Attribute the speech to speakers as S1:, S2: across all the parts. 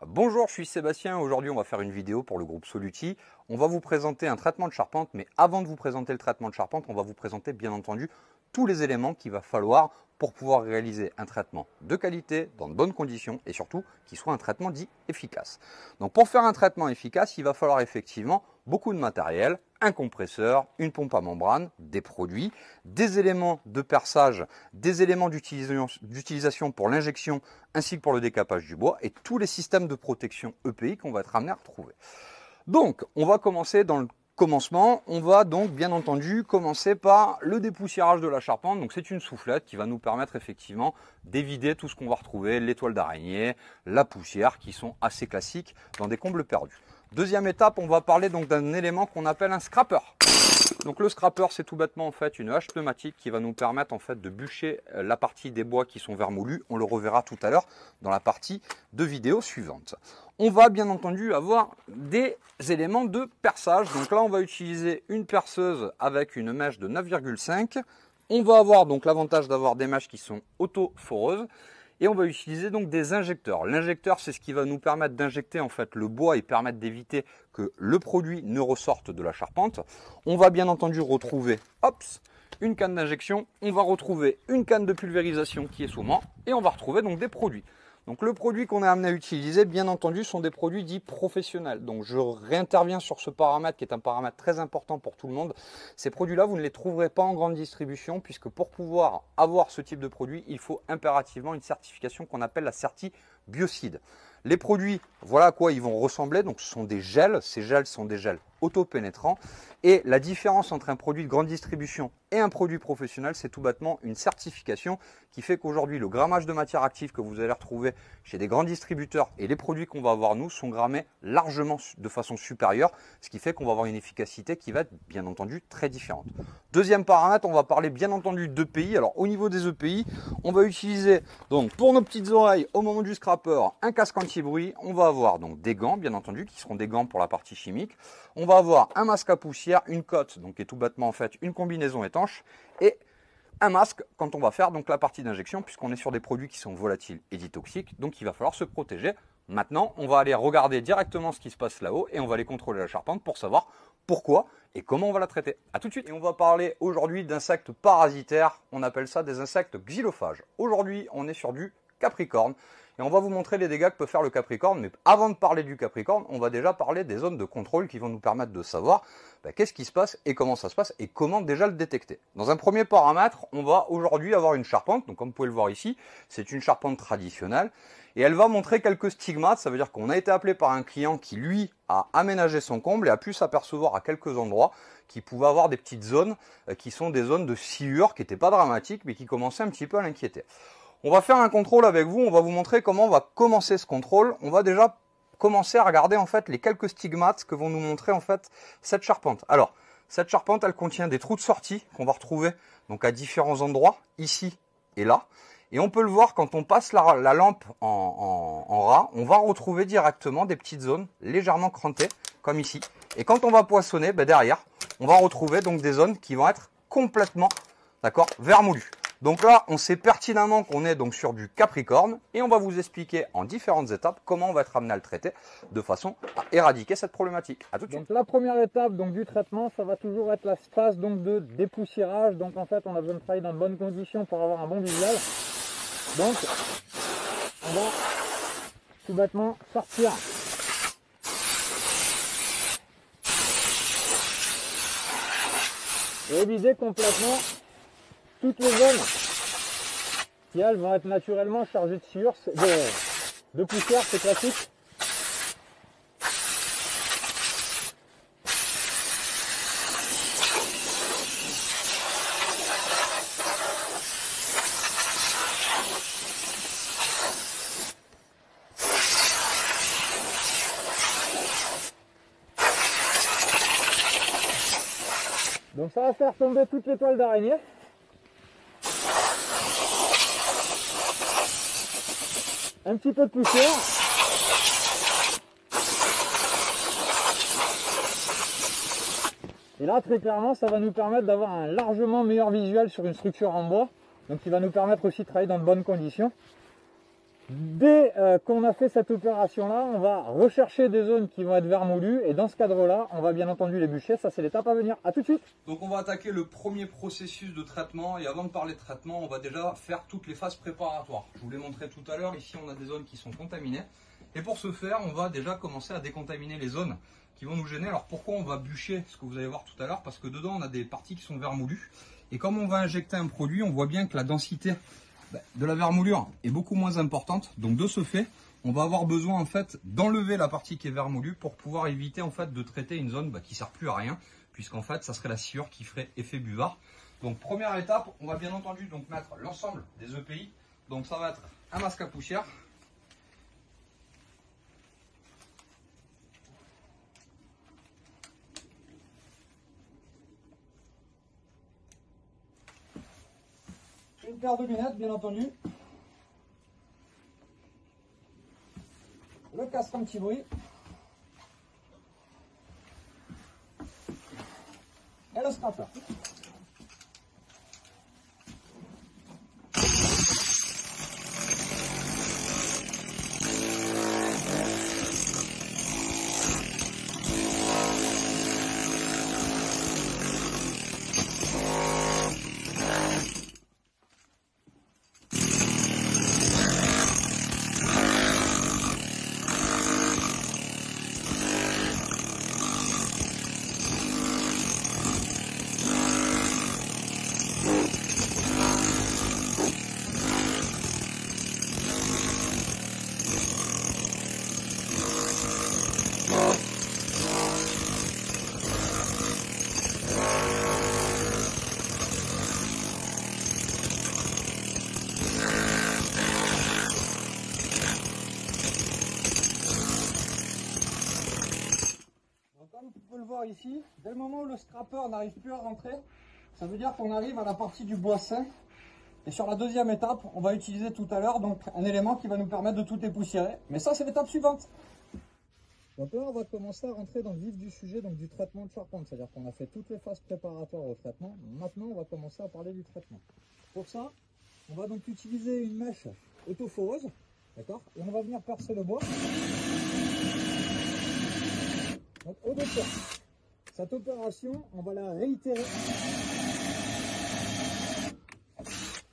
S1: Bonjour, je suis Sébastien. Aujourd'hui, on va faire une vidéo pour le groupe Soluti. On va vous présenter un traitement de charpente, mais avant de vous présenter le traitement de charpente, on va vous présenter bien entendu tous les éléments qu'il va falloir pour pouvoir réaliser un traitement de qualité, dans de bonnes conditions et surtout qu'il soit un traitement dit efficace. Donc pour faire un traitement efficace, il va falloir effectivement beaucoup de matériel, un compresseur, une pompe à membrane, des produits, des éléments de perçage, des éléments d'utilisation pour l'injection ainsi que pour le décapage du bois et tous les systèmes de protection EPI qu'on va être amené à retrouver. Donc on va commencer dans le commencement, on va donc bien entendu commencer par le dépoussiérage de la charpente. Donc c'est une soufflette qui va nous permettre effectivement d'évider tout ce qu'on va retrouver, les toiles d'araignée, la poussière qui sont assez classiques dans des combles perdus. Deuxième étape, on va parler donc d'un élément qu'on appelle un scraper. Donc le scraper, c'est tout bêtement en fait une hache pneumatique qui va nous permettre en fait de bûcher la partie des bois qui sont vermoulus. On le reverra tout à l'heure dans la partie de vidéo suivante. On va bien entendu avoir des éléments de perçage. Donc là, on va utiliser une perceuse avec une mèche de 9,5. On va avoir donc l'avantage d'avoir des mèches qui sont auto-foreuses. Et on va utiliser donc des injecteurs. L'injecteur, c'est ce qui va nous permettre d'injecter en fait le bois et permettre d'éviter que le produit ne ressorte de la charpente. On va bien entendu retrouver, une canne d'injection. On va retrouver une canne de pulvérisation qui est souvent et on va retrouver donc des produits. Donc le produit qu'on est amené à utiliser, bien entendu, sont des produits dits professionnels. Donc je réinterviens sur ce paramètre qui est un paramètre très important pour tout le monde. Ces produits-là, vous ne les trouverez pas en grande distribution puisque pour pouvoir avoir ce type de produit, il faut impérativement une certification qu'on appelle la certi biocide. Les produits, voilà à quoi ils vont ressembler. Donc ce sont des gels. Ces gels sont des gels auto-pénétrants. Et la différence entre un produit de grande distribution et un produit professionnel, c'est tout bêtement une certification qui fait qu'aujourd'hui, le grammage de matière active que vous allez retrouver chez des grands distributeurs et les produits qu'on va avoir nous sont grammés largement de façon supérieure, ce qui fait qu'on va avoir une efficacité qui va être bien entendu très différente. Deuxième paramètre, on va parler bien entendu d'EPI. Alors au niveau des EPI, on va utiliser donc pour nos petites oreilles au moment du scraper un casque anti-bruit. On va avoir donc des gants bien entendu qui seront des gants pour la partie chimique. On va avoir un masque à poussière, une cotte, donc qui est tout bêtement en fait une combinaison étanche et un masque quand on va faire donc la partie d'injection puisqu'on est sur des produits qui sont volatiles et dits toxiques, donc il va falloir se protéger. Maintenant, on va aller regarder directement ce qui se passe là-haut et on va aller contrôler la charpente pour savoir pourquoi et comment on va la traiter. A tout de suite. Et on va parler aujourd'hui d'insectes parasitaires, on appelle ça des insectes xylophages. Aujourd'hui, on est sur du capricorne. Et on va vous montrer les dégâts que peut faire le capricorne. Mais avant de parler du capricorne, on va déjà parler des zones de contrôle qui vont nous permettre de savoir qu'est-ce qui se passe et comment ça se passe et comment déjà le détecter. Dans un premier paramètre, on va aujourd'hui avoir une charpente. Donc comme vous pouvez le voir ici, c'est une charpente traditionnelle. Et elle va montrer quelques stigmates. Ça veut dire qu'on a été appelé par un client qui, lui, a aménagé son comble et a pu s'apercevoir à quelques endroits qu'il pouvait avoir des petites zones qui sont des zones de sciure qui n'étaient pas dramatiques mais qui commençaient un petit peu à l'inquiéter. On va faire un contrôle avec vous, on va vous montrer comment on va commencer ce contrôle. On va déjà commencer à regarder en fait les quelques stigmates que vont nous montrer en fait cette charpente. Alors, cette charpente, elle contient des trous de sortie qu'on va retrouver donc à différents endroits, ici et là. Et on peut le voir quand on passe la lampe en ras, on va retrouver directement des petites zones légèrement crantées, comme ici. Et quand on va poinçonner, derrière, on va retrouver donc des zones qui vont être complètement, vermoulues. Donc là, on sait pertinemment qu'on est donc sur du capricorne et on va vous expliquer en différentes étapes comment on va être amené à le traiter de façon à éradiquer cette problématique. À tout de suite.
S2: Donc la première étape donc, du traitement, ça va toujours être la phase donc, de dépoussiérage. Donc en fait, on a besoin de travailler dans de bonnes conditions pour avoir un bon visuel. Donc, on va tout bêtement sortir et vider complètement toutes les zones qui elles vont être naturellement chargées de sciure, de poussière, c'est classique. Donc ça va faire tomber toutes les toiles d'araignée. Un petit peu de poussière. Et là, très clairement, ça va nous permettre d'avoir un largement meilleur visuel sur une structure en bois. Donc, qui va nous permettre aussi de travailler dans de bonnes conditions. Dès qu'on a fait cette opération-là, on va rechercher des zones qui vont être vermoulues et dans ce cadre-là, on va bien entendu les bûcher. Ça, c'est l'étape à venir. À tout de suite.
S1: Donc on va attaquer le premier processus de traitement et avant de parler de traitement, on va déjà faire toutes les phases préparatoires. Je vous l'ai montré tout à l'heure, ici on a des zones qui sont contaminées et pour ce faire, on va déjà commencer à décontaminer les zones qui vont nous gêner. Alors pourquoi on va bûcher, ce que vous allez voir tout à l'heure, parce que dedans on a des parties qui sont vermoulues et comme on va injecter un produit, on voit bien que la densité de la vermoulure est beaucoup moins importante. Donc de ce fait, on va avoir besoin en fait d'enlever la partie qui est vermoulue pour pouvoir éviter en fait de traiter une zone qui ne sert plus à rien, puisqu'en fait ça serait la sciure qui ferait effet buvard. Donc première étape, on va bien entendu donc mettre l'ensemble des EPI. Donc ça va être un masque à poussière,
S2: Une paire de lunettes, bien entendu. Le casque anti-bruit. Et le scraper. Ici, dès le moment où le scraper n'arrive plus à rentrer, ça veut dire qu'on arrive à la partie du bois sain. Et sur la deuxième étape, on va utiliser tout à l'heure donc un élément qui va nous permettre de tout dépoussiérer. Mais ça, c'est l'étape suivante. Donc là, on va commencer à rentrer dans le vif du sujet, donc du traitement de charpente. C'est-à-dire qu'on a fait toutes les phases préparatoires au traitement. Maintenant, on va commencer à parler du traitement. Pour ça, on va donc utiliser une mèche autoforeuse, d'accord, et on va venir percer le bois. Donc au départ. Cette opération, on va la réitérer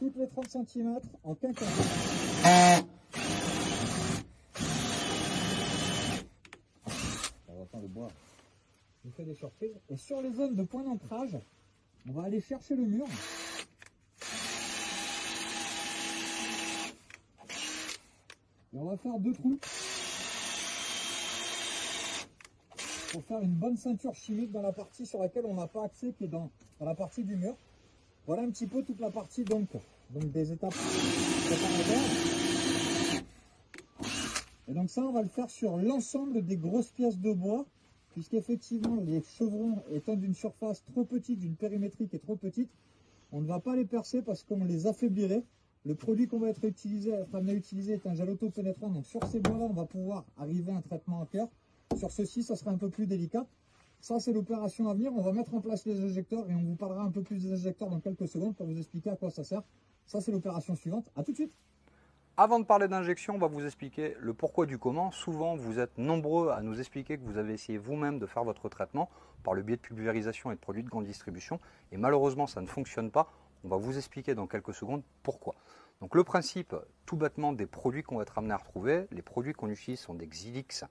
S2: toutes les 30 cm en quinquagénaire. On va faire le bois. On fait des surprises. Et sur les zones de point d'ancrage, on va aller chercher le mur. Et on va faire 2 trous. Pour faire une bonne ceinture chimique dans la partie sur laquelle on n'a pas accès, qui est dans la partie du mur. Voilà un petit peu toute la partie donc des étapes préparatoires. Et donc ça, on va le faire sur l'ensemble des grosses pièces de bois, puisqu'effectivement les chevrons étant d'une surface trop petite, d'une périmétrie qui est trop petite, on ne va pas les percer parce qu'on les affaiblirait. Le produit qu'on va être amené à utiliser est un gel auto-pénétrant, donc sur ces bois-là, on va pouvoir arriver à un traitement en cœur. Sur ceci, ça sera un peu plus délicat. Ça, c'est l'opération à venir. On va mettre en place les injecteurs et on vous parlera un peu plus des injecteurs dans quelques secondes pour vous expliquer à quoi ça sert. Ça, c'est l'opération suivante. À tout de suite.
S1: Avant de parler d'injection, on va vous expliquer le pourquoi du comment. Souvent, vous êtes nombreux à nous expliquer que vous avez essayé vous-même de faire votre traitement par le biais de pulvérisation et de produits de grande distribution. Et malheureusement, ça ne fonctionne pas. On va vous expliquer dans quelques secondes pourquoi. Donc le principe, tout bêtement, des produits qu'on va être amené à retrouver, les produits qu'on utilise sont des Xylix,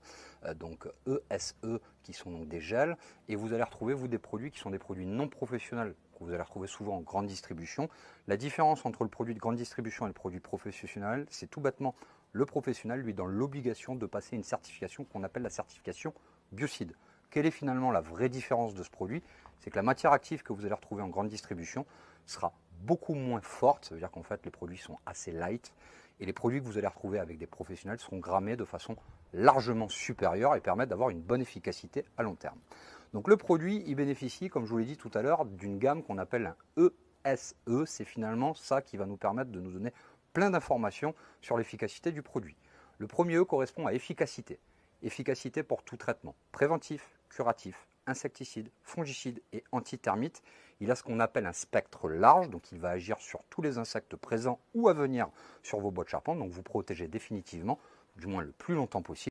S1: donc ESE, qui sont donc des gels, et vous allez retrouver, vous, des produits qui sont des produits non professionnels, que vous allez retrouver souvent en grande distribution. La différence entre le produit de grande distribution et le produit professionnel, c'est tout bêtement le professionnel, lui, dans l'obligation de passer une certification qu'on appelle la certification biocide. Quelle est finalement la vraie différence de ce produit? C'est que la matière active que vous allez retrouver en grande distribution sera beaucoup moins forte, ça veut dire qu'en fait les produits sont assez light et les produits que vous allez retrouver avec des professionnels seront grammés de façon largement supérieure et permettent d'avoir une bonne efficacité à long terme. Donc le produit, il bénéficie, comme je vous l'ai dit tout à l'heure, d'une gamme qu'on appelle un ESE. C'est finalement ça qui va nous permettre de nous donner plein d'informations sur l'efficacité du produit. Le premier E correspond à efficacité. Efficacité pour tout traitement, préventif, curatif, insecticide, fongicide et anti-termite. Il a ce qu'on appelle un spectre large, donc il va agir sur tous les insectes présents ou à venir sur vos boîtes charpentes, donc vous protégez définitivement, du moins le plus longtemps possible.